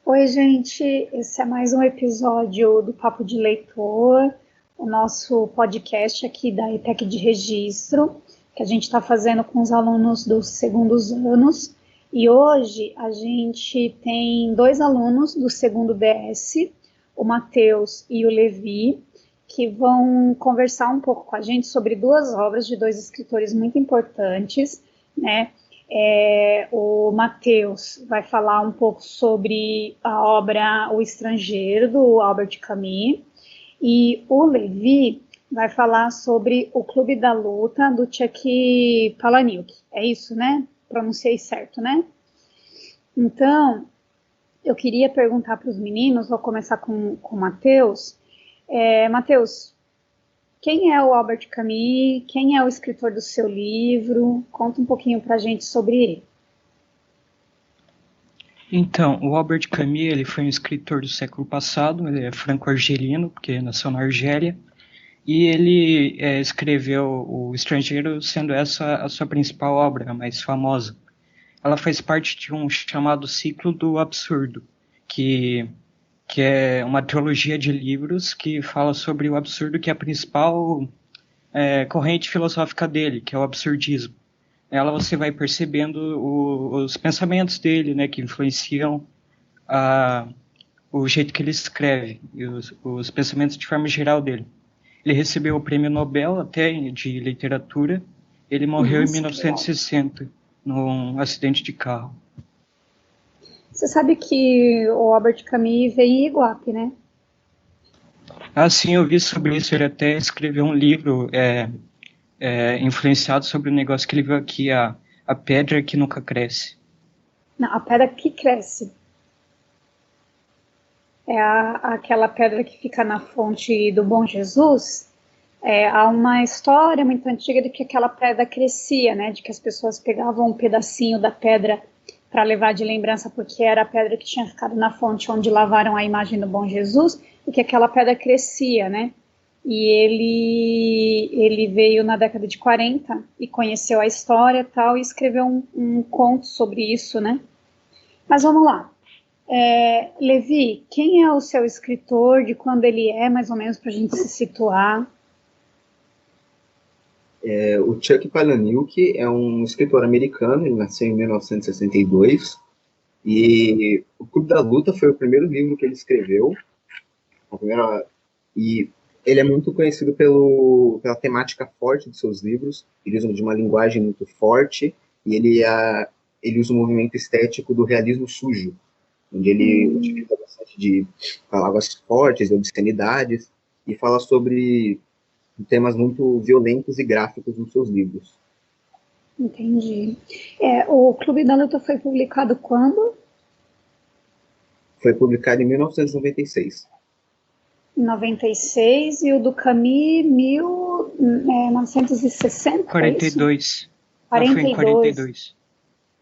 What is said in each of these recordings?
Oi, gente. Esse é mais um episódio do Papo de Leitor, o nosso podcast aqui da ETEC de Registro, que a gente está fazendo com os alunos dos segundos anos. E hoje a gente tem dois alunos do segundo DS, o Matheus e o Levi, que vão conversar um pouco com a gente sobre duas obras de dois escritores muito importantes, né? O Matheus vai falar um pouco sobre a obra O Estrangeiro, do Albert Camus, e o Levi vai falar sobre O Clube da Luta, do Chuck Palahniuk. É isso, né? Pronunciei certo, né? Então, eu queria perguntar para os meninos, vou começar com o Matheus. Matheus, quem é o Albert Camus? Quem é o escritor do seu livro? Conta um pouquinho para a gente sobre ele. Então, o Albert Camus ele foi um escritor do século passado, ele é franco-argelino, porque nasceu na Argélia, e ele escreveu O Estrangeiro, sendo essa a sua principal obra, a mais famosa. Ela faz parte de um chamado Ciclo do Absurdo, que é uma trilogia de livros que fala sobre o absurdo, que é a principal corrente filosófica dele, que é o absurdismo. Nela você vai percebendo os pensamentos dele, né, que influenciam o jeito que ele escreve, e os pensamentos de forma geral dele. Ele recebeu o prêmio Nobel até de literatura. Ele morreu em 1960, num acidente de carro. Você sabe que o Albert Camus veio em Iguape, né? Ah, sim, eu vi sobre isso. Ele até escreveu um livro influenciado sobre o negócio que ele viu aqui, a pedra que nunca cresce. Não, a pedra que cresce. É aquela pedra que fica na fonte do Bom Jesus. Há uma história muito antiga de que aquela pedra crescia, né? De que as pessoas pegavam um pedacinho da pedra para levar de lembrança, porque era a pedra que tinha ficado na fonte onde lavaram a imagem do Bom Jesus, e que aquela pedra crescia, né? E ele veio na década de 40 e conheceu a história e tal, e escreveu um conto sobre isso, né? Mas vamos lá. Levi, quem é o seu escritor, de quando ele é, mais ou menos, para a gente se situar? O Chuck Palahniuk é um escritor americano, ele nasceu em 1962, e O Clube da Luta foi o primeiro livro que ele escreveu, e ele é muito conhecido pela temática forte de seus livros. Ele usa de uma linguagem muito forte, e ele usa um movimento estético do realismo sujo, onde ele utiliza bastante de palavras fortes, obscenidades, e fala sobre temas muito violentos e gráficos nos seus livros. Entendi. O Clube da Luta foi publicado quando? Foi publicado em 1996. Em 96, e o do Camus, 1960? 42. 42. Foi em 42.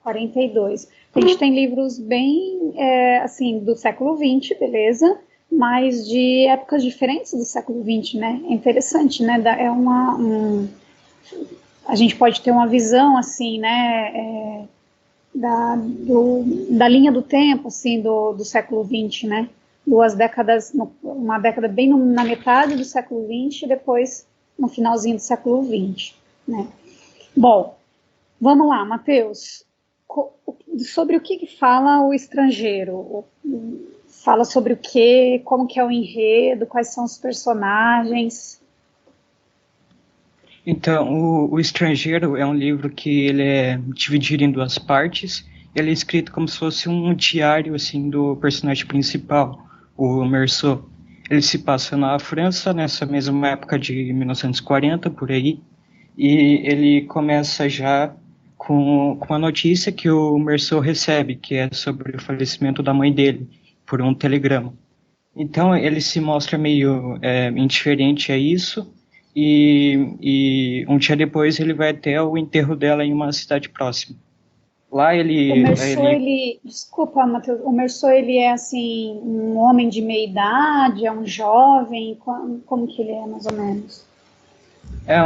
42. A gente tem livros bem, assim, do século XX, beleza? Mas de épocas diferentes do século XX, né? É interessante, né? A gente pode ter uma visão, assim, né? Da linha do tempo, assim, do século XX, né? Duas décadas, uma década bem na metade do século XX e depois no finalzinho do século XX, né? Bom, vamos lá, Matheus. Sobre o que fala O Estrangeiro? Fala sobre o quê? Como que é o enredo? Quais são os personagens? Então, o Estrangeiro é um livro que ele é dividido em duas partes. Ele é escrito como se fosse um diário assim do personagem principal, o Meursault. Ele se passa na França, nessa mesma época de 1940, por aí, e ele começa já com a notícia que o Meursault recebe, que é sobre o falecimento da mãe dele, por um telegrama. Então ele se mostra meio indiferente a isso, e um dia depois ele vai até o enterro dela em uma cidade próxima. Lá Desculpa, Matheus, o Meursault, ele é assim, um homem de meia idade, é um jovem, como que ele é, mais ou menos? É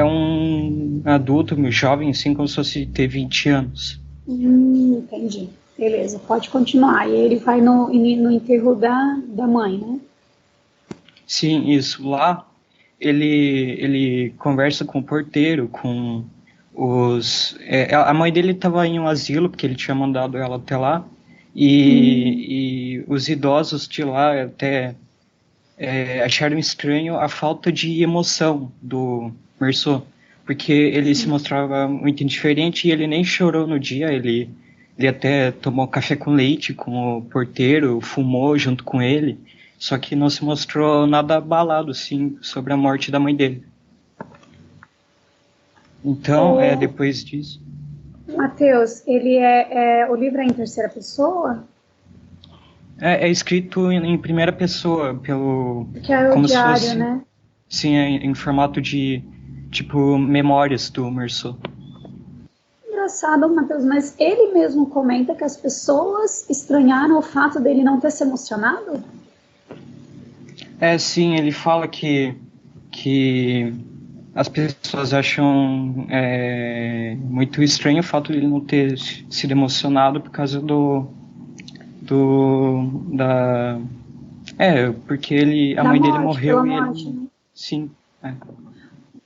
um adulto, um jovem, assim, como se fosse ter 20 anos. Entendi. Beleza, pode continuar. E ele vai no enterro da mãe, né? Sim, isso. Lá ele conversa com o porteiro, com a mãe dele estava em um asilo, porque ele tinha mandado ela até lá, e os idosos de lá até acharam estranho a falta de emoção do Merceau, porque ele se mostrava muito indiferente e ele nem chorou no dia, ele até tomou café com leite com o porteiro, fumou junto com ele, só que não se mostrou nada abalado, assim, sobre a morte da mãe dele. Então, depois disso... Matheus, o livro é em terceira pessoa? É escrito em primeira pessoa, Que é o como diário, se fosse, né? sim, em formato de, tipo, memórias do Merceau. Engraçado, Matheus, mas ele mesmo comenta que as pessoas estranharam o fato dele não ter se emocionado? Sim, ele fala que as pessoas acham muito estranho o fato de ele não ter sido emocionado por causa porque a mãe dele morreu e ele... Né? Sim,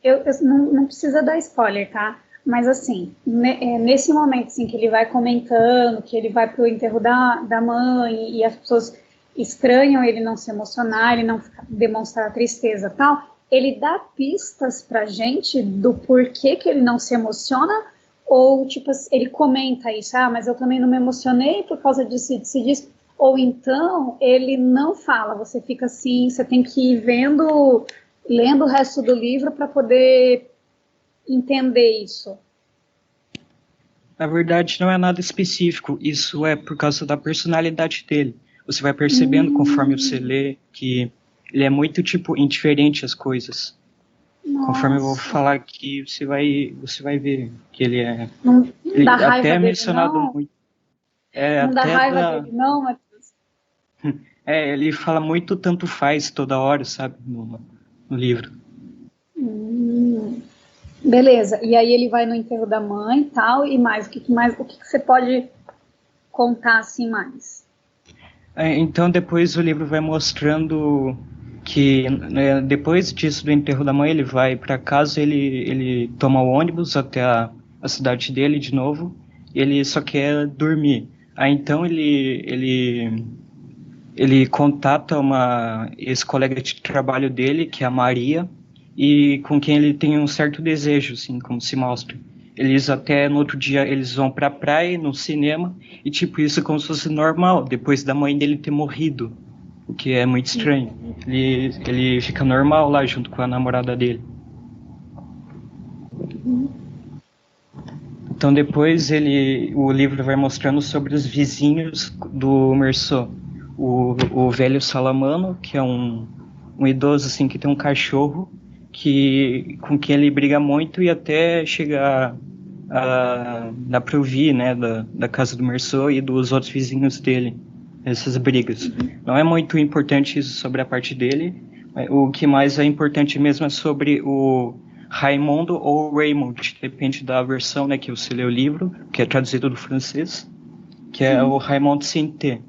Eu não precisa dar spoiler, tá? Mas assim, nesse momento assim, que ele vai comentando, que ele vai pro enterro da mãe e as pessoas estranham ele não se emocionar, ele não demonstrar tristeza e tal, ele dá pistas pra gente do porquê que ele não se emociona, ou tipo, ele comenta isso, mas eu também não me emocionei por causa disso, disso, ou então ele não fala, você fica assim, você tem que ir lendo o resto do livro para poder entender isso. Na verdade, não é nada específico. Isso é por causa da personalidade dele. Você vai percebendo conforme você lê que ele é muito, tipo, indiferente às coisas. Nossa. Conforme eu vou falar aqui, você vai ver que ele é... Não dá raiva até dele, mencionado não? muito. Não dá raiva dele, não, Matheus? Ele fala muito tanto faz toda hora, sabe, no livro. Beleza, e aí ele vai no enterro da mãe e tal, e mais, o que você pode contar assim mais? Então depois o livro vai mostrando que depois disso do enterro da mãe ele vai para casa, ele toma o ônibus até a cidade dele de novo, ele só quer dormir. Aí então ele contata uma ex-colega de trabalho dele, que é a Maria, e com quem ele tem um certo desejo, assim, como se mostra. Eles até no outro dia eles vão pra praia, no cinema, e tipo, isso como se fosse normal, depois da mãe dele ter morrido, o que é muito estranho. Ele fica normal lá junto com a namorada dele. Então depois o livro vai mostrando sobre os vizinhos do Merceau. O velho Salamano, que é um idoso assim que tem um cachorro com quem ele briga muito e até chegar dá pra ouvir, né, da casa do Merceau e dos outros vizinhos dele, essas brigas. Não é muito importante isso sobre a parte dele, o que mais é importante mesmo é sobre o Raimundo ou Raymond, depende da versão, né, que você lê o livro, que é traduzido do francês, que é o Raymond Sinté.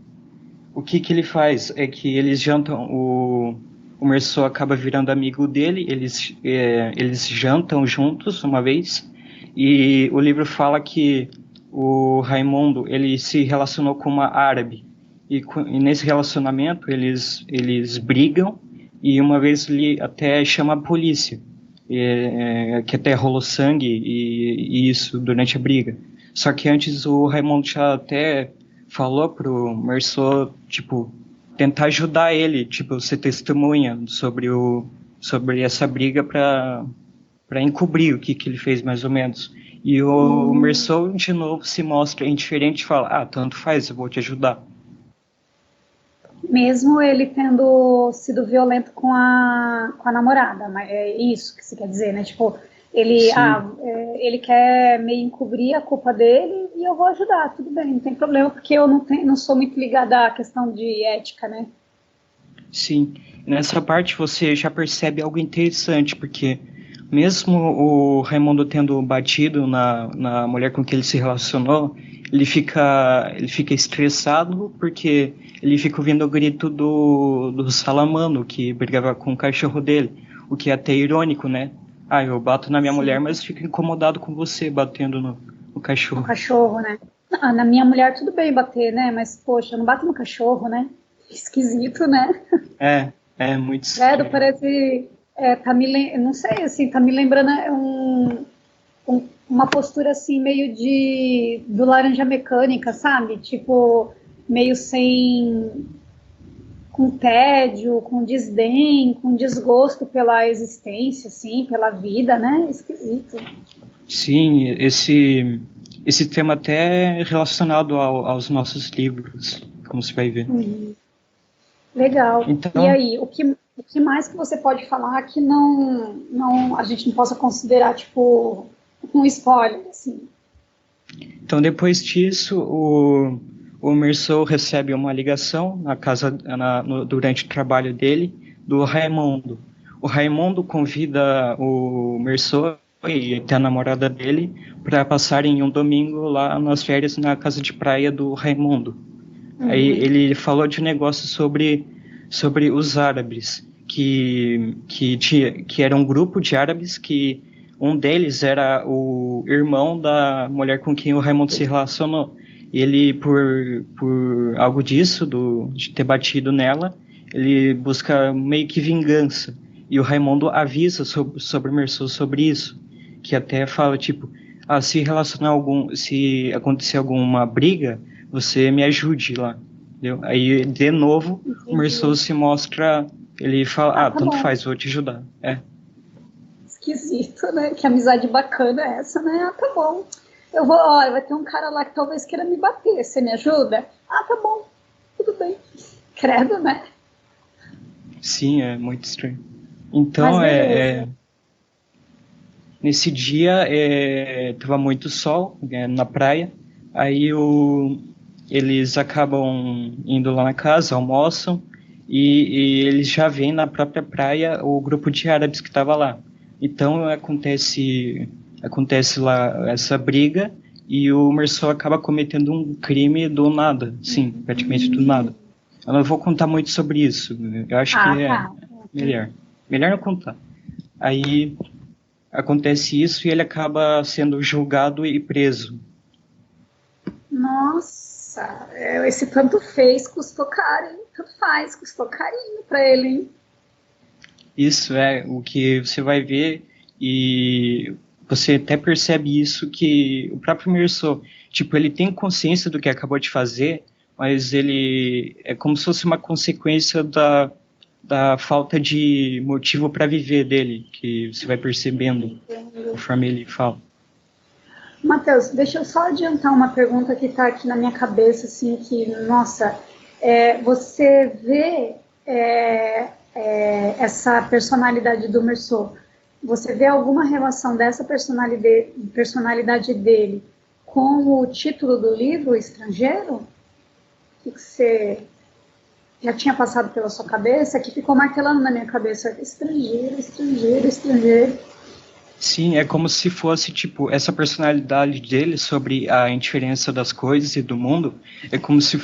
O que ele faz é que eles jantam, o Merceau acaba virando amigo dele, eles jantam juntos uma vez, e o livro fala que o Raimundo ele se relacionou com uma árabe, e nesse relacionamento eles brigam, e uma vez ele até chama a polícia, que até rolou sangue e isso durante a briga. Só que antes o Raimundo já até falou pro Merceau, tipo, tentar ajudar ele, tipo, ser testemunha sobre essa briga para encobrir o que ele fez mais ou menos. E o Merceau de novo se mostra indiferente e fala, tanto faz, eu vou te ajudar. Mesmo ele tendo sido violento com a namorada, mas é isso que você quer dizer, né? Tipo, ele quer meio encobrir a culpa dele e eu vou ajudar, tudo bem, não tem problema, porque eu não sou muito ligada à questão de ética, né? Sim, nessa parte você já percebe algo interessante, porque mesmo o Raimundo tendo batido na mulher com que ele se relacionou, ele fica estressado porque ele fica ouvindo o grito do Salamano, que brigava com o cachorro dele, o que é até irônico, né? Ah, eu bato na minha mulher, mas fico incomodado com você batendo no cachorro. No cachorro, né? Ah, na minha mulher tudo bem bater, né? Mas, poxa, eu não bato no cachorro, né? Esquisito, né? É muito estranho. Parece... não sei, assim, tá me lembrando uma postura, assim, meio do Laranja Mecânica, sabe? Tipo, meio com tédio, com desdém, com desgosto pela existência, assim, pela vida, né? Esquisito. Sim, esse tema até é relacionado aos nossos livros, como você vai ver. Legal. Então, e aí, o que mais que você pode falar que a gente não possa considerar, tipo, um spoiler, assim? Então, depois disso, o Mersau recebe uma ligação na casa durante o trabalho dele do Raimundo. O Raimundo convida o Mersau e até a namorada dele para passarem um domingo lá nas férias na casa de praia do Raimundo. Aí ele falou de um negócio sobre os árabes, que era um grupo de árabes que um deles era o irmão da mulher com quem o Raimundo se relacionou. E ele, por algo disso, de ter batido nela, ele busca meio que vingança. E o Raimundo avisa sobre o Mersau sobre isso, que até fala, tipo, se acontecer alguma briga, você me ajude lá. Entendeu? Aí, de novo, o Mersau se mostra, ele fala, tanto bom. faz, vou te ajudar. Esquisito, né? Que amizade bacana é essa, né? Tá bom. Olha, vai ter um cara lá que talvez queira me bater, você me ajuda? Tá bom, tudo bem. Credo, né? Sim, é muito estranho. Então, nesse dia, tava muito sol na praia, aí eles acabam indo lá na casa, almoçam, e eles já veem na própria praia o grupo de árabes que estava lá. Então acontece lá essa briga e o Mersau acaba cometendo um crime do nada, sim, praticamente do nada. Eu não vou contar muito sobre isso, eu acho que é melhor não contar. Aí acontece isso e ele acaba sendo julgado e preso. Nossa, esse tanto fez custou caro, hein? Tanto faz, custou carinho pra ele, hein? Isso é o que você vai ver e você até percebe isso, que o próprio Mersau, tipo, ele tem consciência do que acabou de fazer, mas ele é como se fosse uma consequência da falta de motivo para viver dele, que você vai percebendo conforme ele fala. Matheus, deixa eu só adiantar uma pergunta que está aqui na minha cabeça, assim, que, nossa, você vê essa personalidade do Mersau, você vê alguma relação dessa personalidade dele com o título do livro, Estrangeiro? O que você já tinha passado pela sua cabeça? Que ficou martelando na minha cabeça, estrangeiro, estrangeiro, estrangeiro. Sim, é como se fosse, tipo, essa personalidade dele sobre a indiferença das coisas e do mundo, é como se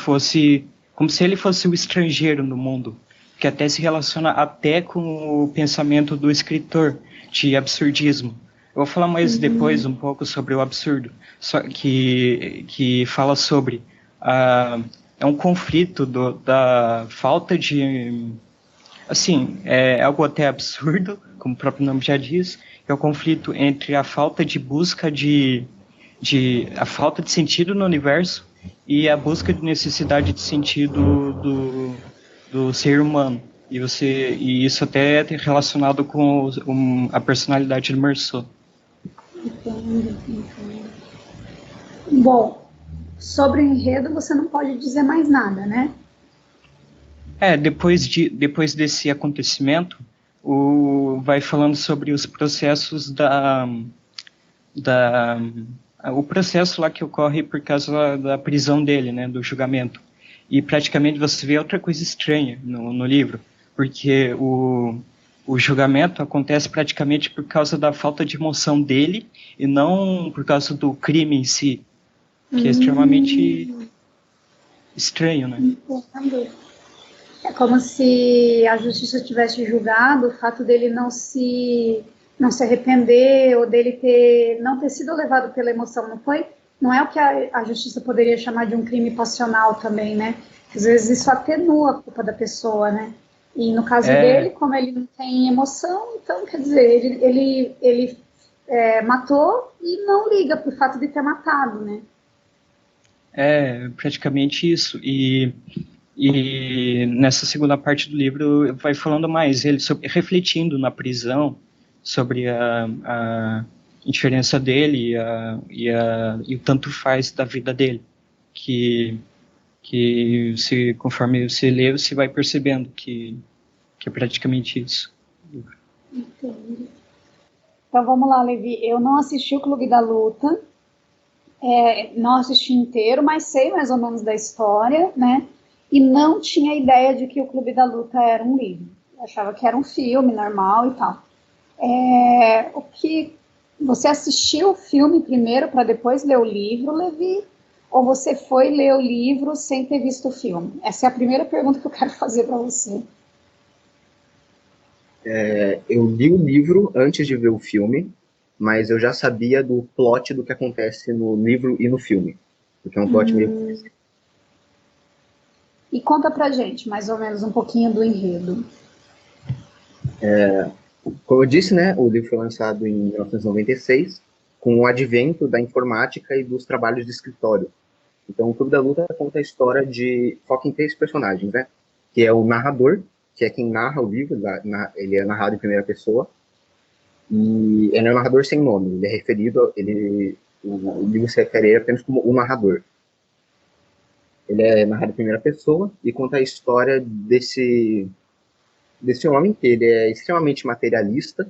ele fosse o estrangeiro no mundo, que até se relaciona até com o pensamento do escritor, de absurdismo. Eu vou falar mais depois um pouco sobre o absurdo, só que fala sobre é um conflito da falta de... Assim, é algo até absurdo, como o próprio nome já diz, é o conflito entre a falta de busca a falta de sentido no universo e a busca de necessidade de sentido do ser humano. E isso até é relacionado com a personalidade do Mersau. Entendo. Bom, sobre o enredo você não pode dizer mais nada, né? Depois desse acontecimento, vai falando sobre os processos o processo lá que ocorre por causa da prisão dele, né, do julgamento. E praticamente você vê outra coisa estranha no livro, porque o o julgamento acontece praticamente por causa da falta de emoção dele e não por causa do crime em si, que é extremamente estranho, né? Entendo. É como se a justiça tivesse julgado o fato dele não se arrepender ou dele não ter sido levado pela emoção, não foi? Não é o que a justiça poderia chamar de um crime passional também, né? Às vezes isso atenua a culpa da pessoa, né? E no caso dele, como ele não tem emoção, então, quer dizer, ele matou e não liga pro fato de ter matado, né? É praticamente isso. E nessa segunda parte do livro vai falando mais ele refletindo na prisão sobre a indiferença dele e o tanto faz da vida dele, que conforme você lê, você vai percebendo que é praticamente isso. Entendi. Então vamos lá, Levi. Eu não assisti o Clube da Luta, não assisti inteiro, mas sei mais ou menos da história, né? E não tinha ideia de que o Clube da Luta era um livro. Eu achava que era um filme normal e tal. O que você assistiu o filme primeiro para depois ler o livro, Levi? Ou você foi ler o livro sem ter visto o filme? Essa é a primeira pergunta que eu quero fazer para você. Eu li o livro antes de ver o filme, mas eu já sabia do plot do que acontece no livro e no filme, porque é um plot meio... E conta pra gente, mais ou menos, um pouquinho do enredo. Como eu disse, né, o livro foi lançado em 1996, com o advento da informática e dos trabalhos de escritório. Então, o Clube da Luta conta a história foca em 3 personagens, né? Que é o narrador, que é quem narra o livro, ele é narrado em primeira pessoa, e ele é um narrador sem nome, ele é referido, o livro se refere a ele apenas como o narrador. Ele é narrado em primeira pessoa e conta a história desse homem, que ele é extremamente materialista,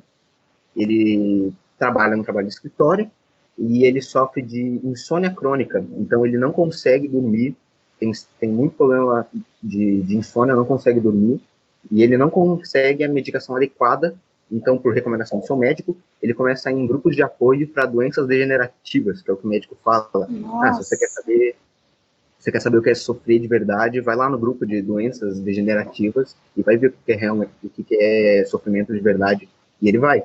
ele trabalha no trabalho de escritório e ele sofre de insônia crônica, então ele não consegue dormir, tem muito problema de insônia, não consegue dormir, e ele não consegue a medicação adequada, então, por recomendação do seu médico, ele começa a ir em grupos de apoio para doenças degenerativas, que é o que o médico fala. Se você quer saber o que é sofrer de verdade, vai lá no grupo de doenças degenerativas e vai ver o que é sofrimento de verdade, e ele vai.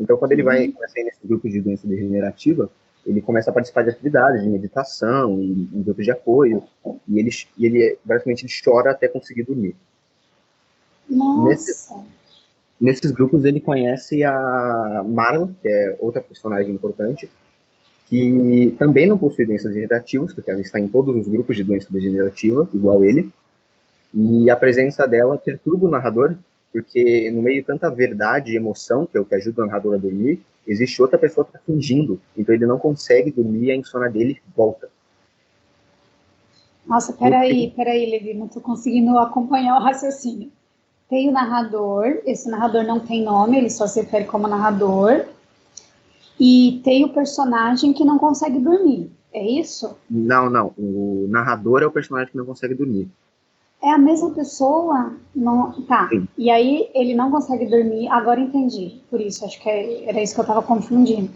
Então, quando ele vai começar nesse grupo de doença degenerativa, ele começa a participar de atividades de meditação, em grupos de apoio, e ele basicamente ele chora até conseguir dormir. Nossa! Nesses grupos ele conhece a Marla, que é outra personagem importante, que também não possui doenças degenerativas, porque ela está em todos os grupos de doença degenerativa, igual ele, e a presença dela perturba o narrador, porque no meio de tanta verdade e emoção, que é o que ajuda o narrador a dormir, existe outra pessoa que está fingindo, então ele não consegue dormir e a insônia dele volta. Nossa, peraí, Levi, não estou conseguindo acompanhar o raciocínio. Tem o narrador, esse narrador não tem nome, ele só se refere como narrador, e tem o personagem que não consegue dormir, é isso? Não, o narrador é o personagem que não consegue dormir. É a mesma pessoa? Não, tá. Sim. E aí ele não consegue dormir, agora entendi. Por isso, acho que era isso que eu estava confundindo.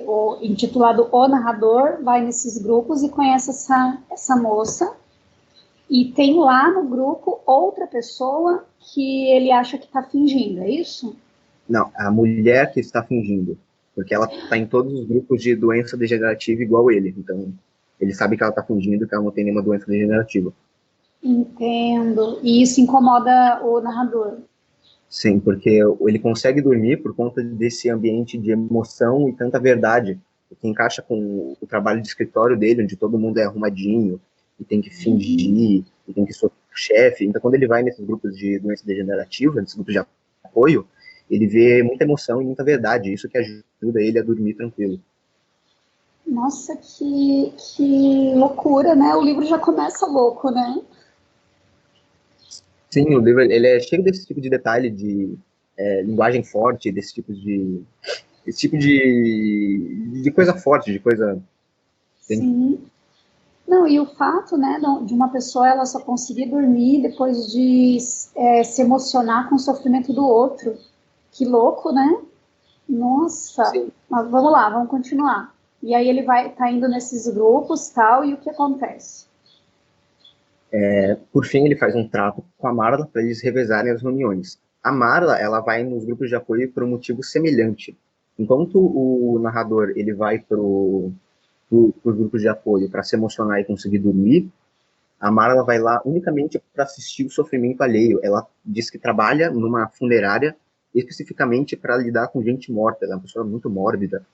O intitulado O Narrador vai nesses grupos e conhece essa moça. E tem lá no grupo outra pessoa que ele acha que está fingindo, é isso? Não, a mulher que está fingindo. Porque ela está em todos os grupos de doença degenerativa igual ele. Então, ele sabe que ela está fingindo que ela não tem nenhuma doença degenerativa. Entendo. E isso incomoda o narrador. Sim, porque ele consegue dormir por conta desse ambiente de emoção e tanta verdade, que encaixa com o trabalho de escritório dele, onde todo mundo é arrumadinho, e tem que fingir, e tem que ser o chefe. Então, quando ele vai nesses grupos de doença degenerativa, nesses grupos de apoio, ele vê muita emoção e muita verdade, isso que ajuda ele a dormir tranquilo. Nossa, que loucura, né? O livro já começa louco, né? Sim, o livro ele é cheio desse tipo de detalhe, de linguagem forte, desse tipo de coisa forte, de coisa... Sim. Não, e o fato, né, de uma pessoa ela só conseguir dormir depois de se emocionar com o sofrimento do outro. Que louco, né? Nossa. Sim. Mas vamos lá, vamos continuar. E aí ele tá indo nesses grupos, tal, e o que acontece? Por fim, ele faz um trato com a Marla para eles revezarem as reuniões. A Marla, ela vai nos grupos de apoio por um motivo semelhante. Enquanto o narrador ele vai para os grupos de apoio para se emocionar e conseguir dormir, a Marla vai lá unicamente para assistir o sofrimento alheio. Ela diz que trabalha numa funerária especificamente para lidar com gente morta. Ela é uma pessoa muito mórbida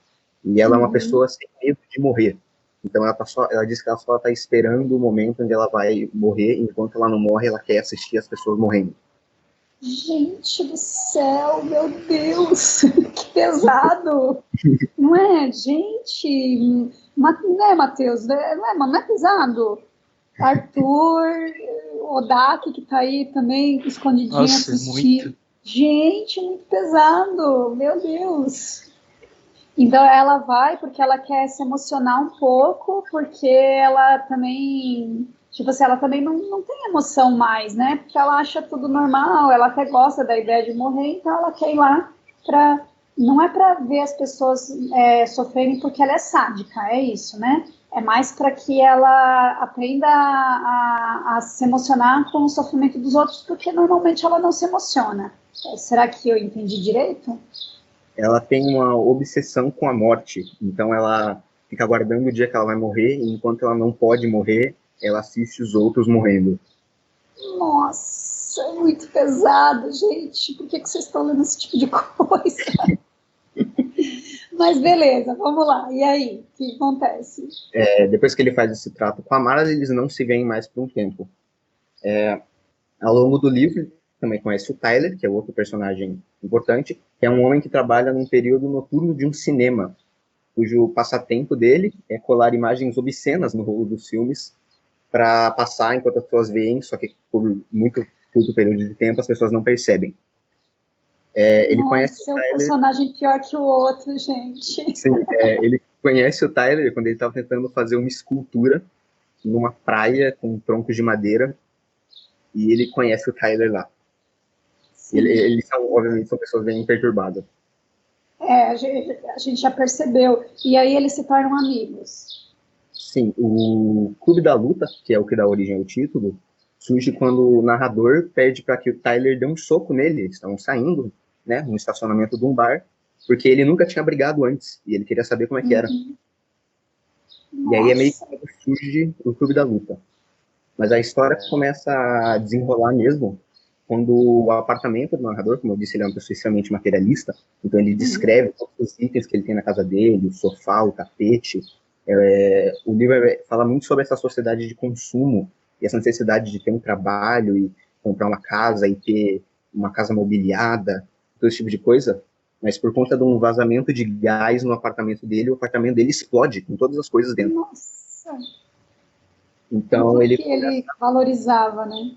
e ela é uma pessoa sem medo de morrer. Então ela diz que ela só está esperando o momento onde ela vai morrer. Enquanto ela não morre, ela quer assistir as pessoas morrendo. Gente do céu, meu Deus, que pesado! Não é, gente? Né, Matheus? Não é pesado? Arthur, Odak, que tá aí também escondidinho Nossa, assistir. muito. Gente, muito pesado, meu Deus. Então ela vai porque ela quer se emocionar um pouco, porque ela também, tipo assim, ela também não tem emoção mais, né? Porque ela acha tudo normal, ela até gosta da ideia de morrer, então ela quer ir lá para. Não é para ver as pessoas sofrerem porque ela é sádica, é isso, né? É mais para que ela aprenda a se emocionar com o sofrimento dos outros, porque normalmente ela não se emociona. Será que eu entendi direito? Ela tem uma obsessão com a morte. Então ela fica aguardando o dia que ela vai morrer. E enquanto ela não pode morrer, ela assiste os outros morrendo. Nossa, é muito pesado, gente. Por que vocês estão lendo esse tipo de coisa? Mas beleza, vamos lá. E aí, o que acontece? Depois que ele faz esse trato com a Mara, eles não se veem mais por um tempo. Ao longo do livro, também conhece o Tyler, que é outro personagem importante, que é um homem que trabalha num período noturno de um cinema, cujo passatempo dele é colar imagens obscenas no rolo dos filmes para passar enquanto as pessoas veem, só que por muito curto período de tempo as pessoas não percebem. Ele conhece o Nossa, é um Tyler. personagem pior que o outro, gente. Sim, ele conhece o Tyler quando ele estava tentando fazer uma escultura numa praia com troncos de madeira, e ele conhece o Tyler lá. Eles são, obviamente, são pessoas bem perturbadas. A gente já percebeu. E aí eles se tornam amigos. Sim, o Clube da Luta, que é o que dá origem ao título, surge quando o narrador pede para que o Tyler dê um soco nele. Eles estavam saindo, né, no estacionamento de um bar, porque ele nunca tinha brigado antes, e ele queria saber como é que era. E aí é meio Nossa. que surge o Clube da Luta. Mas a história começa a desenrolar mesmo quando o apartamento do narrador, como eu disse, ele é uma pessoa extremamente materialista, então ele descreve todos os itens que ele tem na casa dele, o sofá, o tapete. O livro fala muito sobre essa sociedade de consumo e essa necessidade de ter um trabalho e comprar uma casa e ter uma casa mobiliada, todo esse tipo de coisa. Mas por conta de um vazamento de gás no apartamento dele, o apartamento dele explode com todas as coisas dentro. Nossa. Então Tudo ele que ele valorizava, né?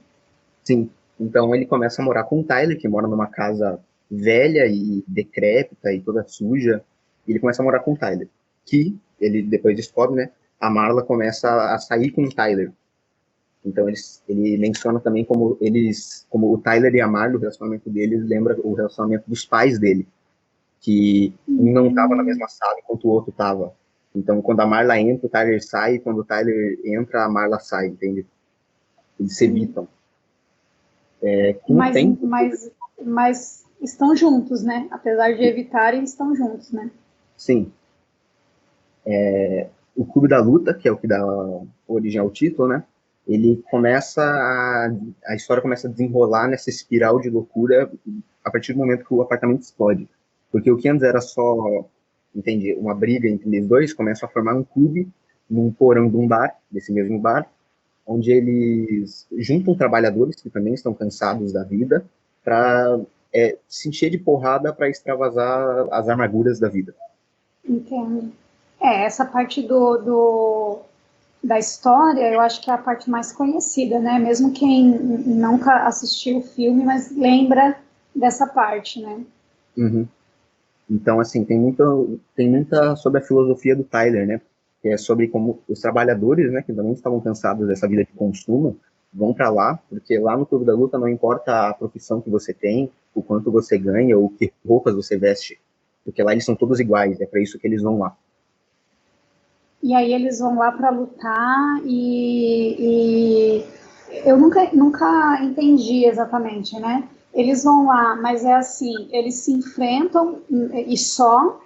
Sim. Então ele começa a morar com o Tyler, que mora numa casa velha e decrépita e toda suja. E ele começa a morar com o Tyler. Que ele depois descobre, né? A Marla começa a sair com o Tyler. Então ele menciona também como o Tyler e a Marla, o relacionamento deles lembra o relacionamento dos pais dele, que um não estava na mesma sala enquanto o outro estava. Então quando a Marla entra, o Tyler sai, e quando o Tyler entra, a Marla sai, entende? Eles se evitam. Com o Mas, tempo, mas estão juntos, né? Apesar de evitarem, estão juntos, né? sim, o Clube da Luta, que é o que dá origem ao título, né? Ele começa a história começa a desenrolar nessa espiral de loucura a partir do momento que o apartamento explode. Porque o que antes era só, entende, uma briga entre eles dois, começa a formar um clube num porão de um bar, desse mesmo bar, onde eles juntam trabalhadores que também estão cansados da vida para se encher de porrada para extravasar as amarguras da vida. Entendo. Essa parte da história, eu acho que é a parte mais conhecida, né? Mesmo quem nunca assistiu o filme, mas lembra dessa parte, né? Uhum. Então, assim, tem muita sobre a filosofia do Tyler, né? que é sobre como os trabalhadores, né, que também estavam cansados dessa vida de consumo, vão para lá, porque lá no Clube da Luta não importa a profissão que você tem, o quanto você ganha ou que roupas você veste, porque lá eles são todos iguais, é para isso que eles vão lá. E aí eles vão lá para lutar e eu nunca entendi exatamente, né? Eles vão lá, mas é assim, eles se enfrentam e só,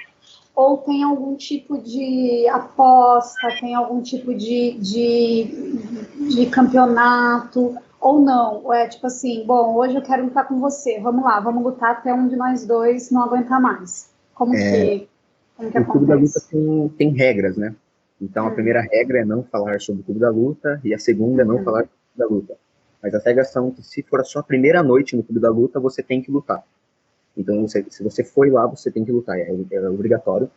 ou tem algum tipo de aposta, tem algum tipo de campeonato, ou não, ou é tipo assim, bom, hoje eu quero lutar com você, vamos lá, vamos lutar até um de nós dois não aguentar mais. Como que O Clube da Luta acontece? tem regras, né? Então a primeira regra é não falar sobre o Clube da Luta e a segunda é não falar sobre o Clube da Luta. Mas as regras são que se for a sua primeira noite no Clube da Luta, você tem que lutar. Então se você foi lá, você tem que lutar, é obrigatório.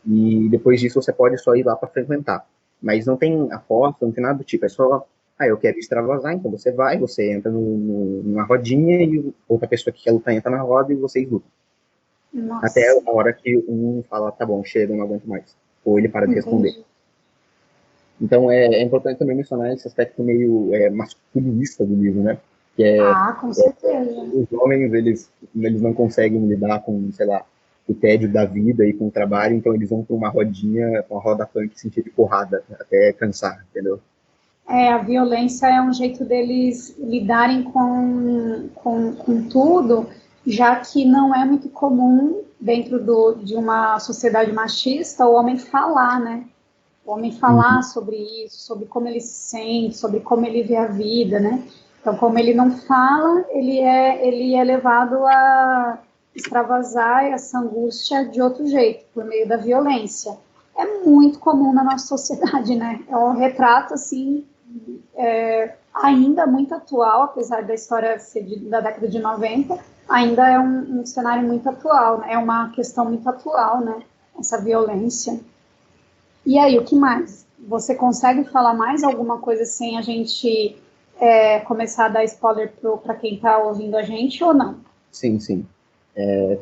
E depois disso você pode só ir lá para frequentar. Mas não tem aposta, não tem nada do tipo, é só, eu quero extravasar, então você vai, você entra numa rodinha e outra pessoa que quer lutar entra na roda e vocês lutam. Até Nossa, a hora que um fala, tá bom, chega, eu não aguento mais. Ou ele para de responder. entendi. Então é importante também mencionar esse aspecto meio masculinista do livro, né? Que Ah, com certeza. os homens, eles não conseguem lidar com, sei lá, o tédio da vida e com o trabalho, então eles vão para uma rodinha, uma roda punk, sentir de porrada, até cansar, entendeu? A violência é um jeito deles lidarem com tudo, já que não é muito comum dentro de uma sociedade machista o homem falar, né? O homem falar sobre isso, sobre como ele se sente, sobre como ele vê a vida, né? Então, como ele não fala, ele é levado a extravasar essa angústia de outro jeito, por meio da violência. É muito comum na nossa sociedade, né? É um retrato, assim, ainda muito atual, apesar da história ser da década de 90, ainda é um cenário muito atual, né? É uma questão muito atual, né? Essa violência. E aí, o que mais? Você consegue falar mais alguma coisa sem a gente começar a dar spoiler para quem está ouvindo a gente ou não? Sim, sim.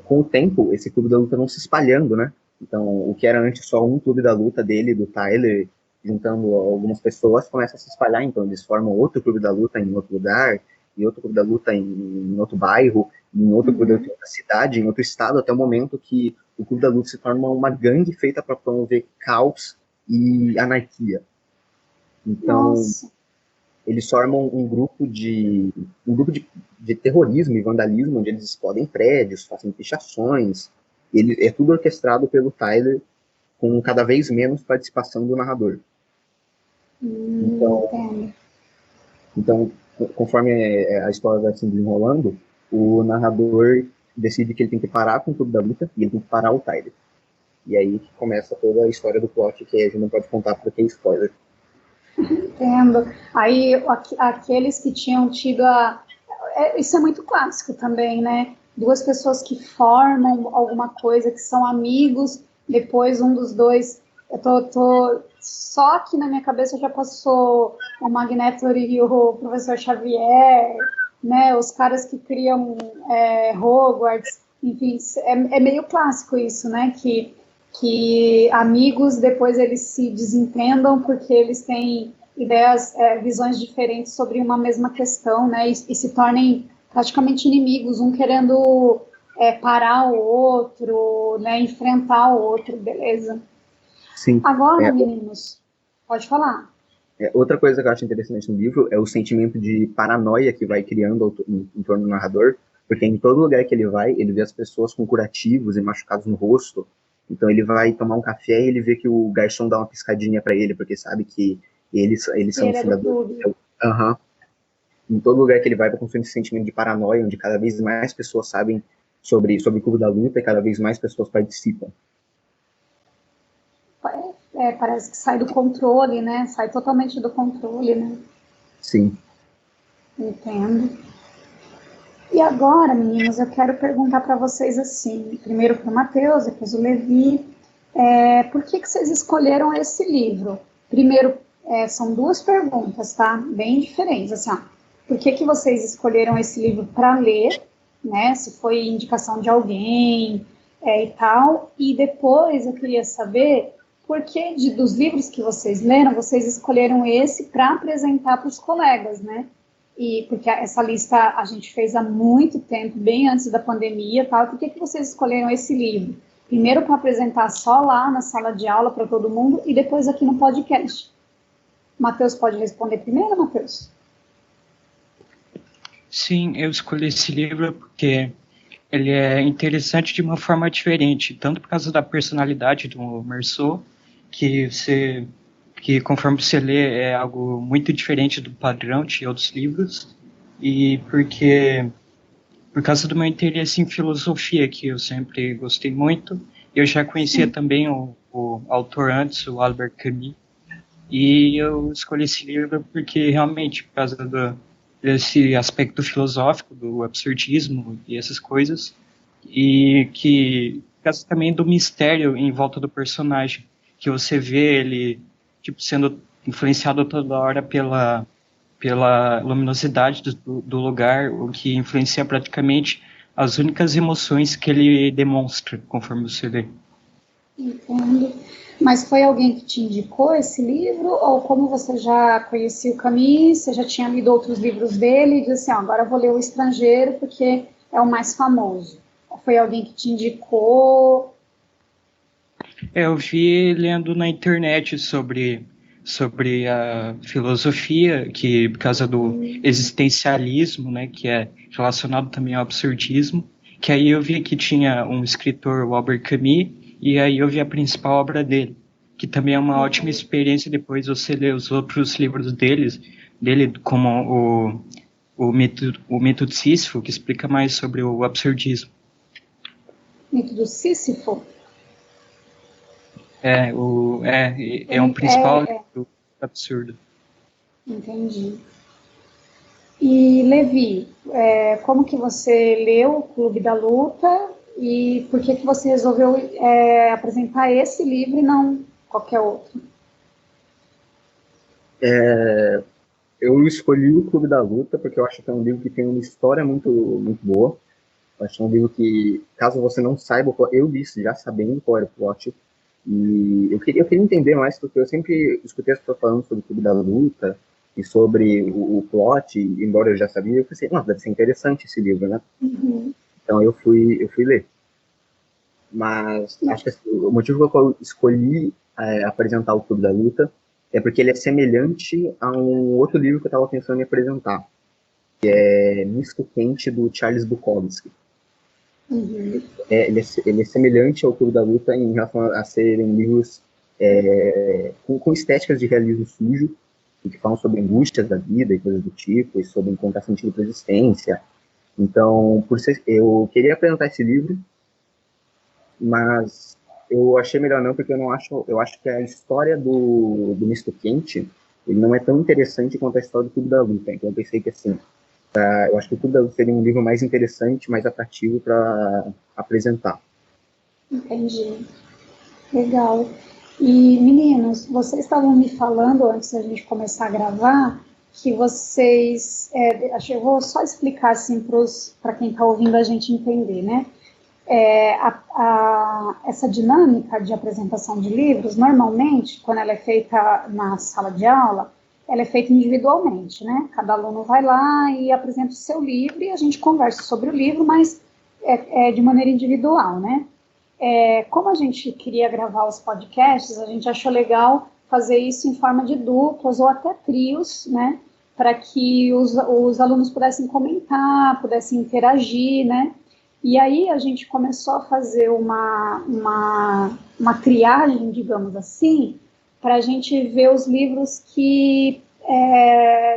Com o tempo, esse clube da luta não se espalhando, né? Então, o que era antes só um clube da luta dele, do Tyler, juntando algumas pessoas, começa a se espalhar. Então, eles formam outro clube da luta em outro lugar, e outro clube da luta em outro bairro, em outro clube da luta em outra cidade, em outro estado, até o momento que o clube da luta se torna uma gangue feita para promover caos e anarquia. Então, Nossa. eles formam um grupo de terrorismo e vandalismo, onde eles explodem prédios, fazem pichações. É tudo orquestrado pelo Tyler, com cada vez menos participação do narrador. Entendo. Então, conforme a história vai se desenrolando, o narrador decide que ele tem que parar com tudo da luta e ele tem que parar o Tyler. E aí que começa toda a história do plot, que a gente não pode contar porque é spoiler. Entendo. Aí, aqueles que tinham tido isso é muito clássico também, né? Duas pessoas que formam alguma coisa, que são amigos, depois um dos dois. Eu tô só aqui na minha cabeça já passou o Magneto e o Professor Xavier, né? Os caras que criam Hogwarts, enfim, é meio clássico isso, né? Que amigos depois eles se desentendam porque eles têm ideias, visões diferentes sobre uma mesma questão, né, e se tornem praticamente inimigos, um querendo parar o outro, né, enfrentar o outro, beleza. Sim. Agora, meninos, pode falar. Outra coisa que eu acho interessante no livro é o sentimento de paranoia que vai criando em torno do narrador, porque em todo lugar que ele vai, ele vê as pessoas com curativos e machucados no rosto. Então ele vai tomar um café e ele vê que o garçom dá uma piscadinha para ele, porque sabe que eles são Ele os é do fundadores. clube. Uhum. Em todo lugar que ele vai construir esse sentimento de paranoia, onde cada vez mais pessoas sabem sobre o Clube da Luta e cada vez mais pessoas participam. Parece que sai do controle, né? Sai totalmente do controle, né? Sim. Entendo. E agora, meninos, eu quero perguntar para vocês assim, primeiro para o Matheus, depois o Levi, por que vocês escolheram esse livro? Primeiro, são duas perguntas, tá? Bem diferentes, assim, ó. Por que vocês escolheram esse livro para ler, né? Se foi indicação de alguém e tal. E depois eu queria saber porque dos livros que vocês leram, vocês escolheram esse para apresentar para os colegas, né? E porque essa lista a gente fez há muito tempo, bem antes da pandemia, tal. Por que vocês escolheram esse livro? Primeiro para apresentar só lá na sala de aula para todo mundo e depois aqui no podcast. Matheus pode responder primeiro, Matheus? Sim, eu escolhi esse livro porque ele é interessante de uma forma diferente, tanto por causa da personalidade do Meursault, que conforme você lê é algo muito diferente do padrão de outros livros, e por causa do meu interesse em filosofia, que eu sempre gostei muito, eu já conhecia também o autor antes, o Albert Camus, e eu escolhi esse livro porque realmente, por causa desse aspecto filosófico, do absurdismo e essas coisas, e que por causa também do mistério em volta do personagem, que você vê ele tipo, sendo influenciado toda hora pela luminosidade do lugar, o que influencia praticamente as únicas emoções que ele demonstra, conforme você lê. Entendo. Mas foi alguém que te indicou esse livro, ou como você já conhecia o Camus, você já tinha lido outros livros dele e disse assim, agora eu vou ler O Estrangeiro porque é o mais famoso? Ou foi alguém que te indicou? Eu vi lendo na internet sobre a filosofia, que por causa do existencialismo, né, que é relacionado também ao absurdismo, que aí eu vi que tinha um escritor, o Albert Camus, e aí eu vi a principal obra dele, que também é uma ótima experiência depois você ler os outros livros dele, como o Mito de Sísifo, que explica mais sobre o absurdismo. Mito do Sísifo? É um principal livro absurdo. Entendi. E, Levi, como que você leu o Clube da Luta e por que você resolveu apresentar esse livro e não qualquer outro? Eu escolhi o Clube da Luta porque eu acho que é um livro que tem uma história muito, muito boa. Eu acho que é um livro que, caso você não saiba, eu li já sabendo qual era o plot, e eu queria entender mais, porque eu sempre escutei as pessoas falando sobre o Clube da Luta e sobre o plot, embora eu já sabia, eu pensei, nossa, deve ser interessante esse livro, né? Uhum. Então eu fui ler. Mas acho que o motivo pelo qual eu escolhi apresentar o Clube da Luta é porque ele é semelhante a um outro livro que eu estava pensando em apresentar, que é Misto Quente, do Charles Bukowski. Uhum. Ele é semelhante ao Clube da Luta em relação a serem livros com estéticas de realismo sujo, que falam sobre angústias da vida e coisas do tipo, e sobre encontrar sentido para a existência. Então, eu queria apresentar esse livro, mas eu achei melhor não, porque eu acho que a história do Misto Quente ele não é tão interessante quanto a história do Clube da Luta. Então eu pensei que assim, eu acho que o Clube da Luta seria um livro mais interessante, mais atrativo para apresentar. Entendi. Legal. E, meninos, vocês estavam me falando, antes da gente começar a gravar, que vocês... eu vou só explicar assim para quem está ouvindo a gente entender, né? Essa dinâmica de apresentação de livros, normalmente, quando ela é feita na sala de aula, ela é feita individualmente, né? Cada aluno vai lá e apresenta o seu livro e a gente conversa sobre o livro, mas de maneira individual, né? Como a gente queria gravar os podcasts, a gente achou legal fazer isso em forma de duplas ou até trios, né? Para que os alunos pudessem comentar, pudessem interagir, né? E aí a gente começou a fazer uma triagem, digamos assim, para a gente ver os livros que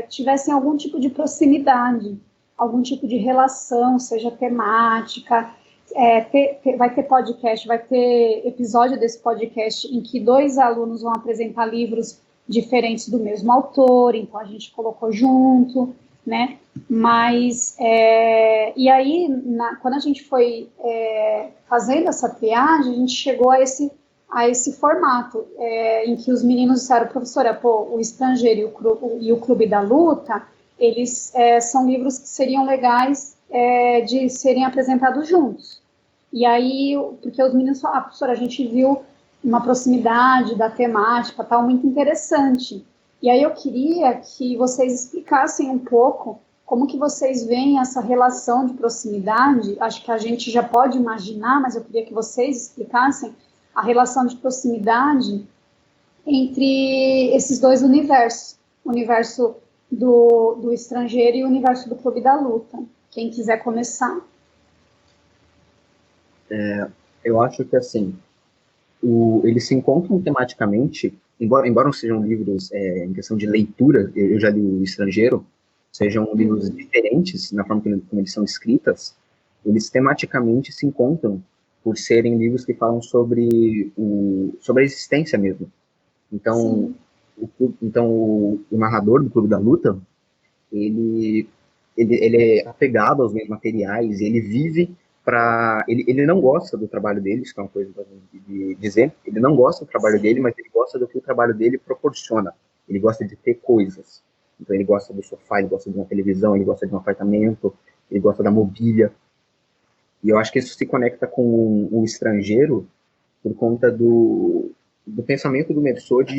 tivessem algum tipo de proximidade, algum tipo de relação, seja temática. Vai ter podcast, vai ter episódio desse podcast em que 2 alunos vão apresentar livros diferentes do mesmo autor, então a gente colocou junto, né? Mas, e aí, quando a gente foi fazendo essa triagem, a gente chegou a esse formato, em que os meninos disseram, professora, O Estrangeiro e o Clube da Luta, eles são livros que seriam legais de serem apresentados juntos. E aí, porque os meninos falaram, professora, a gente viu uma proximidade da temática, tal, muito interessante. E aí eu queria que vocês explicassem um pouco como que vocês veem essa relação de proximidade. Acho que a gente já pode imaginar, mas eu queria que vocês explicassem a relação de proximidade entre esses dois universos, o universo do estrangeiro e o universo do Clube da Luta. Quem quiser começar. Eu acho que, assim, eles se encontram tematicamente, embora não sejam livros em questão de leitura, eu já li O Estrangeiro, sejam livros diferentes na forma como eles são escritas, eles tematicamente se encontram por serem livros que falam sobre a existência mesmo. Então, o narrador do Clube da Luta, ele é apegado aos mesmos materiais, ele vive ele não gosta do trabalho dele, isso é uma coisa de dizer, ele não gosta do trabalho dele, mas ele gosta do que o trabalho dele proporciona, ele gosta de ter coisas, então ele gosta do sofá, ele gosta de uma televisão, ele gosta de um apartamento, ele gosta da mobília, e eu acho que isso se conecta com o estrangeiro por conta do pensamento do Meursault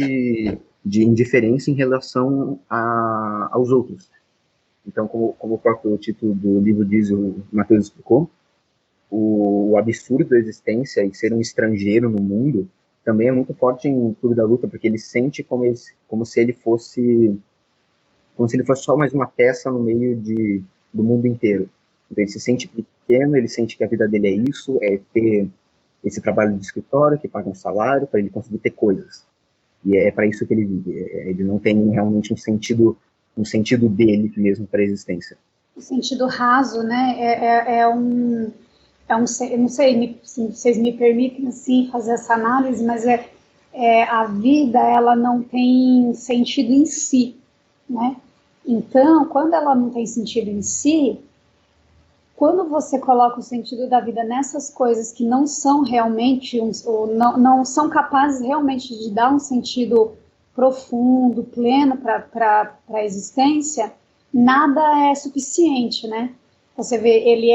de indiferença em relação aos outros. Então, como o próprio título do livro diz, o Matheus explicou, o absurdo da existência e ser um estrangeiro no mundo também é muito forte em Clube da Luta, porque ele sente como se ele fosse só mais uma peça no meio do mundo inteiro. Então ele se sente pequeno, ele sente que a vida dele é isso, é ter esse trabalho de escritório que paga um salário para ele conseguir ter coisas. E é para isso que ele vive. Ele não tem realmente um sentido dele mesmo para a existência. O sentido raso, né? Eu não sei se vocês me permitem assim fazer essa análise, mas a vida ela não tem sentido em si, né? Então, quando ela não tem sentido em si, quando você coloca o sentido da vida nessas coisas que não são realmente, ou não são capazes realmente de dar um sentido profundo, pleno para a existência, nada é suficiente, né? Você vê, ele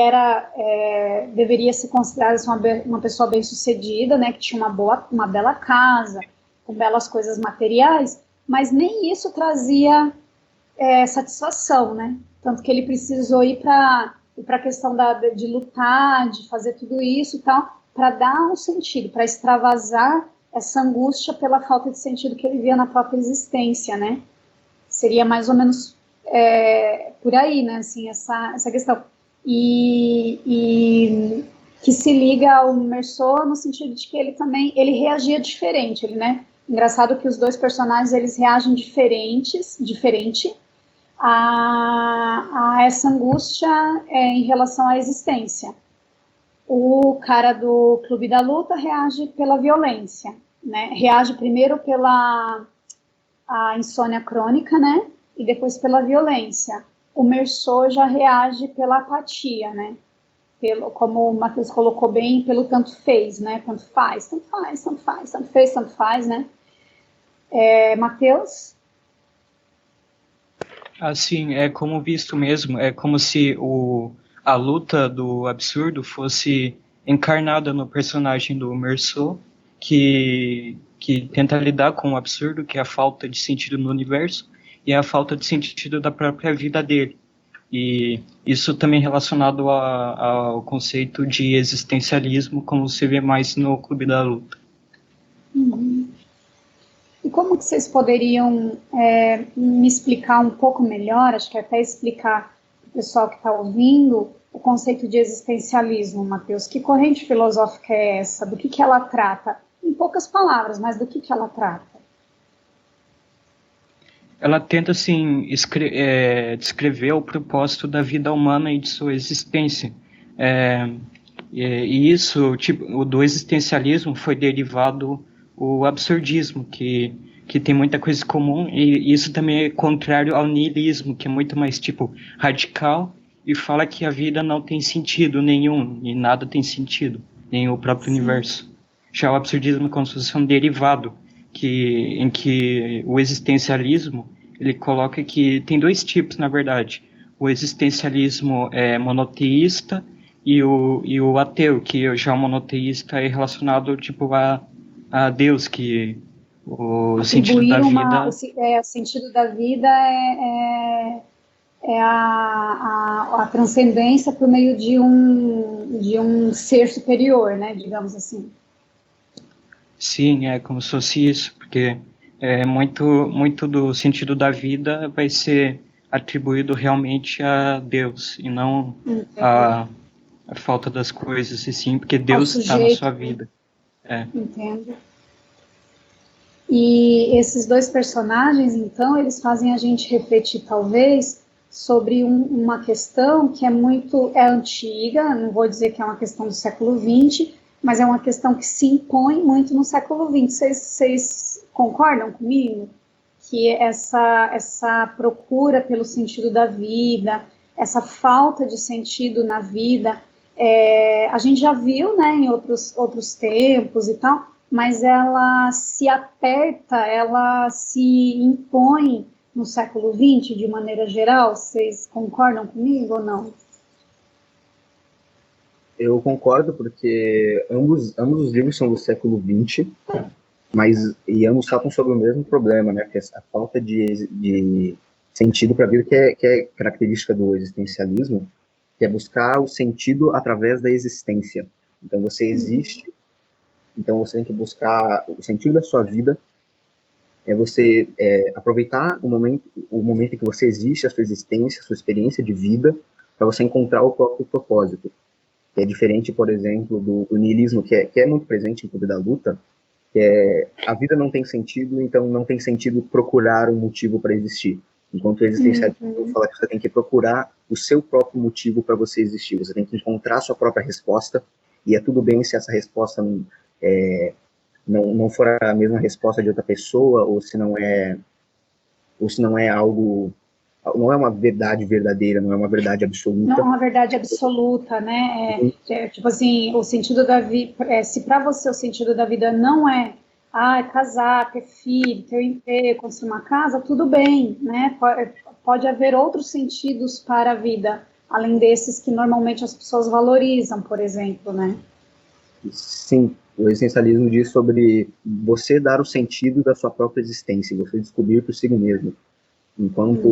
deveria ser considerado uma pessoa bem-sucedida, né, que tinha uma bela casa, com belas coisas materiais, mas nem isso trazia satisfação, né? Tanto que ele precisou ir para a questão de lutar, de fazer tudo isso e tal, para dar um sentido, para extravasar essa angústia pela falta de sentido que ele via na própria existência, né? Seria mais ou menos por aí, né? Assim, essa questão. E que se liga ao Meursault no sentido de que ele reagia diferente, né? Engraçado que os dois personagens eles reagem diferente a essa angústia em relação à existência. O cara do Clube da Luta reage pela violência, né? Reage primeiro pela a insônia crônica, né? E depois pela violência. O Meursault já reage pela apatia, né? Como o Matheus colocou bem, pelo tanto fez, né? Tanto faz, tanto faz, né? Matheus? Assim, é como visto mesmo, é como se a luta do absurdo fosse encarnada no personagem do Meursault, que tenta lidar com o absurdo, que é a falta de sentido no universo, e a falta de sentido da própria vida dele. E isso também relacionado ao conceito de existencialismo, como se vê mais no Clube da Luta. Uhum. E como que vocês poderiam me explicar um pouco melhor, acho que até explicar para o pessoal que está ouvindo, o conceito de existencialismo, Matheus? Que corrente filosófica é essa? Do que ela trata? Em poucas palavras, mas do que ela trata? Ela tenta, assim, descrever o propósito da vida humana e de sua existência. E isso, tipo, do existencialismo foi derivado o absurdismo, que tem muita coisa comum, e isso também é contrário ao niilismo, que é muito mais, tipo, radical, e fala que a vida não tem sentido nenhum, e nada tem sentido, nem o próprio universo. Já o absurdismo é como se fosse um derivado, em que o existencialismo, ele coloca que tem dois tipos, na verdade. O existencialismo monoteísta e o ateu, que já o monoteísta é relacionado, tipo, a Deus, que o sentido Atribuir da vida... o sentido da vida é a transcendência por meio de um ser superior, né, digamos assim. Sim, é como se fosse isso, porque muito do sentido da vida vai ser atribuído realmente a Deus, e não a falta das coisas, e sim porque Ao Deus está na sujeito, sua né? vida. Entendo. E esses dois personagens, então, eles fazem a gente refletir, talvez, sobre uma questão que é antiga, não vou dizer que é uma questão do século XX, mas é uma questão que se impõe muito no século XX. Vocês concordam comigo? Que essa procura pelo sentido da vida, essa falta de sentido na vida, a gente já viu, né, em outros tempos e tal, mas ela se aperta, ela se impõe no século XX de maneira geral. Vocês concordam comigo ou não? Eu concordo, porque ambos os livros são do século XX, e ambos tratam sobre o mesmo problema, né? Que é a falta de sentido para a vida, que é característica do existencialismo, que é buscar o sentido através da existência. Então você existe, então você tem que buscar o sentido da sua vida, você aproveitar o momento em que você existe, a sua existência, a sua experiência de vida, para você encontrar o próprio propósito. Que é diferente, por exemplo, do niilismo, que é muito presente em Clube da Luta, que é a vida não tem sentido, então não tem sentido procurar um motivo para existir. Enquanto o existencialismo fala que você tem que procurar o seu próprio motivo para você existir, você tem que encontrar a sua própria resposta, e é tudo bem se essa resposta não for a mesma resposta de outra pessoa, ou se não é algo, não é uma verdade verdadeira, não é uma verdade absoluta. Não é uma verdade absoluta, né? Tipo assim, o sentido da vida, se para você o sentido da vida não é casar, ter filho, ter um emprego, construir uma casa, tudo bem, né? Pode haver outros sentidos para a vida, além desses que normalmente as pessoas valorizam, por exemplo, né? Sim, o existencialismo diz sobre você dar o sentido da sua própria existência, você descobrir por si mesmo. Enquanto,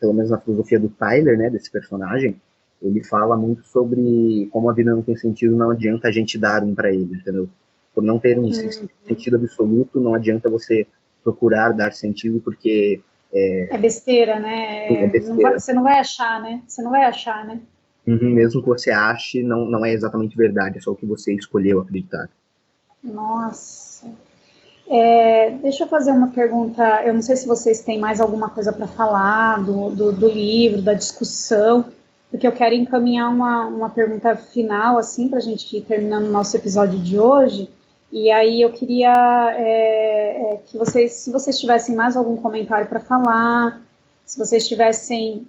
pelo menos na filosofia do Tyler, né, desse personagem, ele fala muito sobre como a vida não tem sentido, não adianta a gente dar um para ele, entendeu? Por não ter um sentido absoluto, não adianta você procurar dar sentido, porque é besteira, né? é besteira. Você não vai achar, né? Você não vai achar, né? Mesmo que você ache, não é exatamente verdade, é só o que você escolheu acreditar. Nossa. Deixa eu fazer uma pergunta. Eu não sei se vocês têm mais alguma coisa para falar do livro, da discussão, porque eu quero encaminhar uma pergunta final, assim, para a gente ir terminando o nosso episódio de hoje. E aí eu queria que vocês, se vocês tivessem mais algum comentário para falar, se vocês tivessem,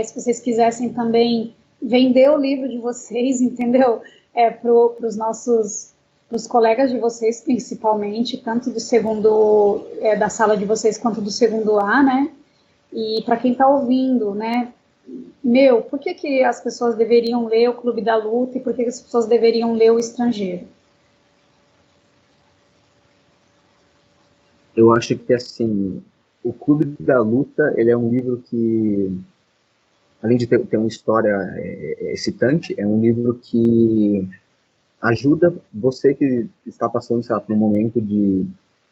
se vocês quisessem também vender o livro de vocês, entendeu? Para os colegas de vocês, principalmente, tanto do segundo, da sala de vocês, quanto do segundo A, né? E para quem está ouvindo, né? Por que as pessoas deveriam ler o Clube da Luta e por que as pessoas deveriam ler O Estrangeiro? Eu acho que, assim, o Clube da Luta, ele é um livro que, além de ter uma história excitante, é um livro que ajuda você que está passando, sei lá, por um momento de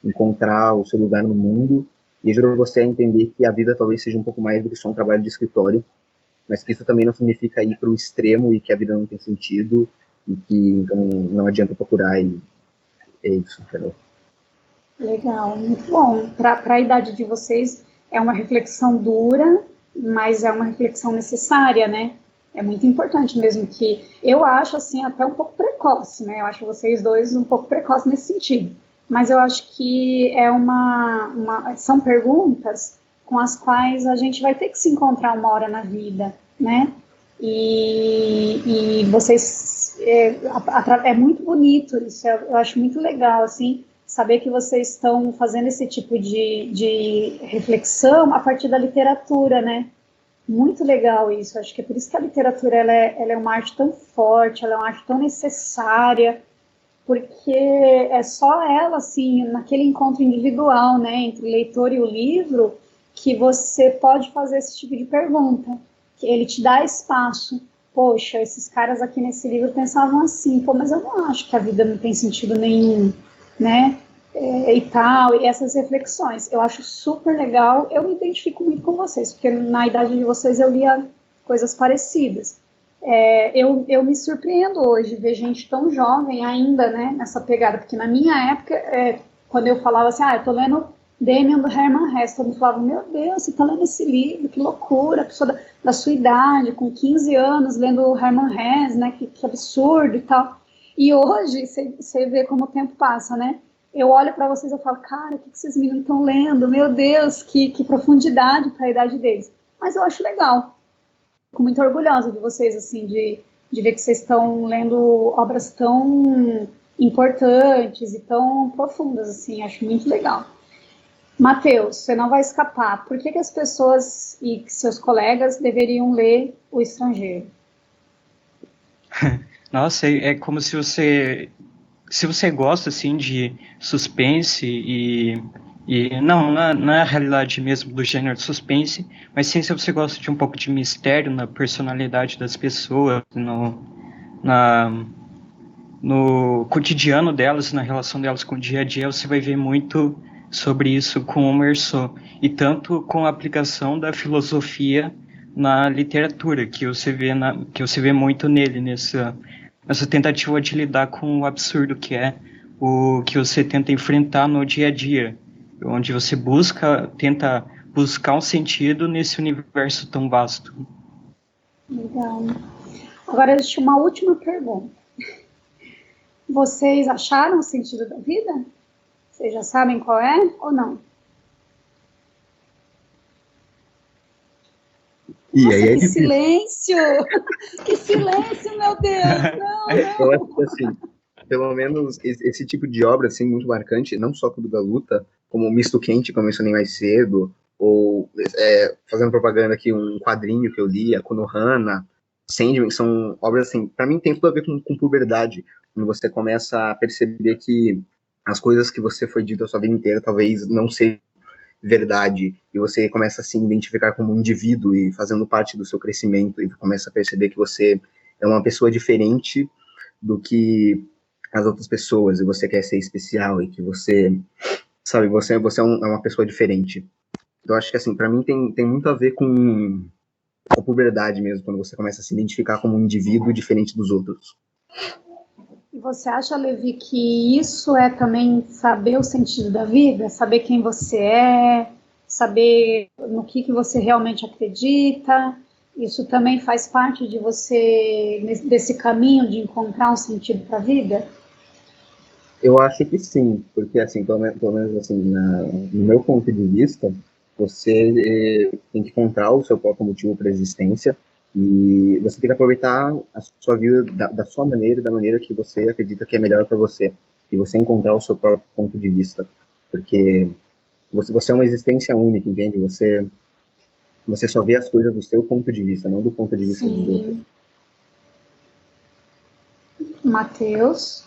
encontrar o seu lugar no mundo, e ajuda você a entender que a vida talvez seja um pouco mais do que só um trabalho de escritório, mas que isso também não significa ir para o extremo e que a vida não tem sentido, e que então não adianta procurar, e é isso, entendeu? Legal, muito bom. Para a idade de vocês, é uma reflexão dura, mas é uma reflexão necessária, né? É muito importante mesmo que eu acho assim até um pouco precoce, né? Eu acho vocês dois um pouco precoce nesse sentido. Mas eu acho que são perguntas com as quais a gente vai ter que se encontrar uma hora na vida, né? E vocês é muito bonito isso. Eu acho muito legal assim saber que vocês estão fazendo esse tipo de reflexão a partir da literatura, né? Muito legal isso, acho que é por isso que a literatura ela é uma arte tão forte, ela é uma arte tão necessária, porque é só ela, assim, naquele encontro individual, né, entre o leitor e o livro, que você pode fazer esse tipo de pergunta, que ele te dá espaço. Poxa, esses caras aqui nesse livro pensavam assim, pô, mas eu não acho que a vida não tem sentido nenhum, né, e tal, e essas reflexões. Eu acho super legal, eu me identifico muito com vocês, porque na idade de vocês eu lia coisas parecidas. Eu me surpreendo hoje ver gente tão jovem ainda, né, nessa pegada, porque na minha época, quando eu falava assim, eu tô lendo Demian do Herman Hesse, todo mundo falava, meu Deus, você tá lendo esse livro, que loucura, a pessoa da sua idade, com 15 anos, lendo o Herman Hesse, né, que absurdo e tal. E hoje, você vê como o tempo passa, né, eu olho para vocês e falo, cara, o que esses meninos estão lendo? Meu Deus, que profundidade para a idade deles. Mas eu acho legal. Fico muito orgulhosa de vocês, assim, de ver que vocês estão lendo obras tão importantes e tão profundas, assim, acho muito legal. Matheus, você não vai escapar. Por que as pessoas e seus colegas deveriam ler O Estrangeiro? Nossa, é como se você gosta assim de suspense e não na realidade mesmo do gênero de suspense, mas sim se você gosta de um pouco de mistério na personalidade das pessoas, no cotidiano delas, na relação delas com o dia a dia, você vai ver muito sobre isso com o Meursault, e tanto com a aplicação da filosofia na literatura, que você vê muito nele, nessa tentativa de lidar com o absurdo que é o que você tenta enfrentar no dia a dia, onde você tenta buscar um sentido nesse universo tão vasto. Legal. Agora, deixa uma última pergunta. Vocês acharam o sentido da vida? Vocês já sabem qual é ou não? Nossa, que silêncio! Que silêncio, meu Deus! Não. Eu acho que, assim, pelo menos esse tipo de obra, assim, muito marcante, não só Clube da Luta, como o Misto Quente, que eu mencionei mais cedo, ou, fazendo propaganda aqui, um quadrinho que eu li, a Konohana, Sandman, são obras, assim, pra mim tem tudo a ver com puberdade, quando você começa a perceber que as coisas que você foi dito a sua vida inteira talvez não sejam verdade, e você começa a se identificar como um indivíduo e fazendo parte do seu crescimento, e começa a perceber que você é uma pessoa diferente do que as outras pessoas, e você quer ser especial, e que você, sabe, você é uma pessoa diferente. Então, acho que, assim, pra mim tem muito a ver com a puberdade mesmo, quando você começa a se identificar como um indivíduo diferente dos outros. E você acha, Levi, que isso é também saber o sentido da vida? Saber quem você é, saber no que você realmente acredita? Isso também faz parte de você, desse caminho de encontrar um sentido para a vida? Eu acho que sim, porque, assim, pelo menos assim, no meu ponto de vista, você tem que encontrar o seu próprio motivo para a existência, e você tem que aproveitar a sua vida da sua maneira, da maneira que você acredita que é melhor para você, e você encontrar o seu próprio ponto de vista, porque você é uma existência única, entende? Você só vê as coisas do seu ponto de vista, não do ponto de vista dos outros. Matheus?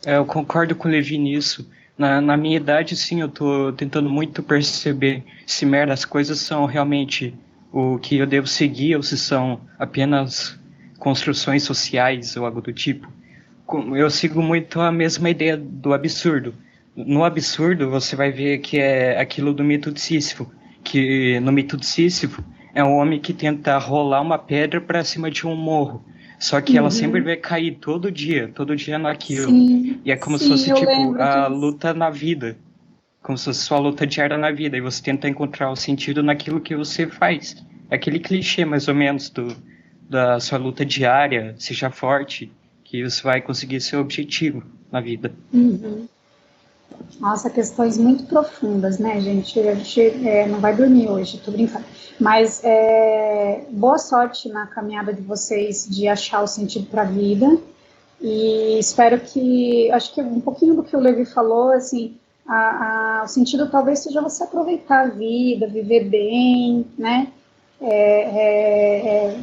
Eu concordo com o Levi nisso. Na minha idade, sim, eu tô tentando muito perceber se as coisas são realmente o que eu devo seguir ou se são apenas construções sociais ou algo do tipo. Eu sigo muito a mesma ideia do absurdo. No absurdo, você vai ver que é aquilo do mito de Sísifo, que no mito de Sísifo é um homem que tenta rolar uma pedra para cima de um morro. Só que ela sempre vai cair todo dia naquilo. Sim, E é como se sim, fosse, eu tipo, lembro a disso. luta na vida. Como se fosse sua luta diária na vida. E você tenta encontrar o sentido naquilo que você faz. É aquele clichê, mais ou menos, da sua luta diária, seja forte, que você vai conseguir seu objetivo na vida. Uhum. Nossa, questões muito profundas, né, gente? A gente não vai dormir hoje, tô brincando. Mas boa sorte na caminhada de vocês de achar o sentido para a vida. E espero que, acho que um pouquinho do que o Levi falou, assim, o sentido talvez seja você aproveitar a vida, viver bem, né?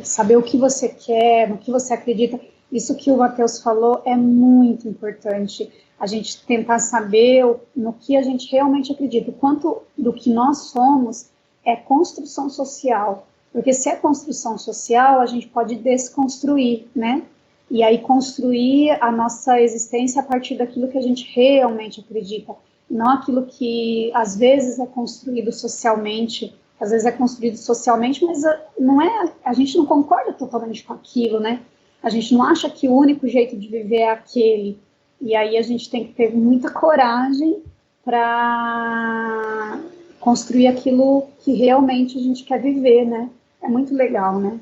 Saber o que você quer, no que você acredita. Isso que o Matheus falou é muito importante, a gente tentar saber no que a gente realmente acredita, o quanto do que nós somos é construção social, porque se é construção social, a gente pode desconstruir, né? E aí construir a nossa existência a partir daquilo que a gente realmente acredita, não aquilo que às vezes é construído socialmente, às vezes é construído socialmente, mas não é, a gente não concorda totalmente com aquilo, né? A gente não acha que o único jeito de viver é aquele. E aí a gente tem que ter muita coragem para construir aquilo que realmente a gente quer viver, né? É muito legal, né?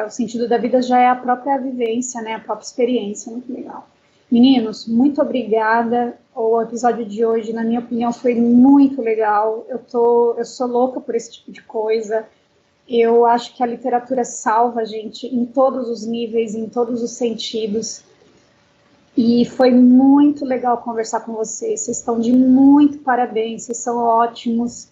O sentido da vida já é a própria vivência, né? A própria experiência, muito legal. Meninos, muito obrigada. O episódio de hoje, na minha opinião, foi muito legal. Eu sou louca por esse tipo de coisa. Eu acho que a literatura salva a gente em todos os níveis, em todos os sentidos. E foi muito legal conversar com vocês. Vocês estão de muito parabéns, vocês são ótimos.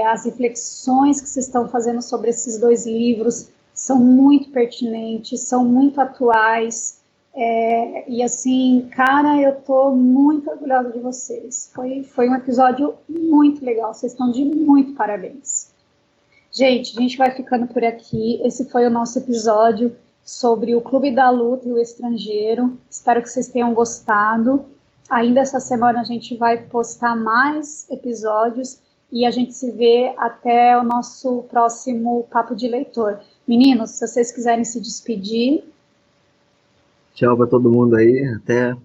As reflexões que vocês estão fazendo sobre esses 2 livros são muito pertinentes, são muito atuais. E assim, cara, eu estou muito orgulhosa de vocês. Foi um episódio muito legal, vocês estão de muito parabéns. Gente, a gente vai ficando por aqui. Esse foi o nosso episódio sobre o Clube da Luta e o Estrangeiro. Espero que vocês tenham gostado. Ainda essa semana a gente vai postar mais episódios e a gente se vê até o nosso próximo Papo de Leitor. Meninos, se vocês quiserem se despedir. Tchau para todo mundo aí, até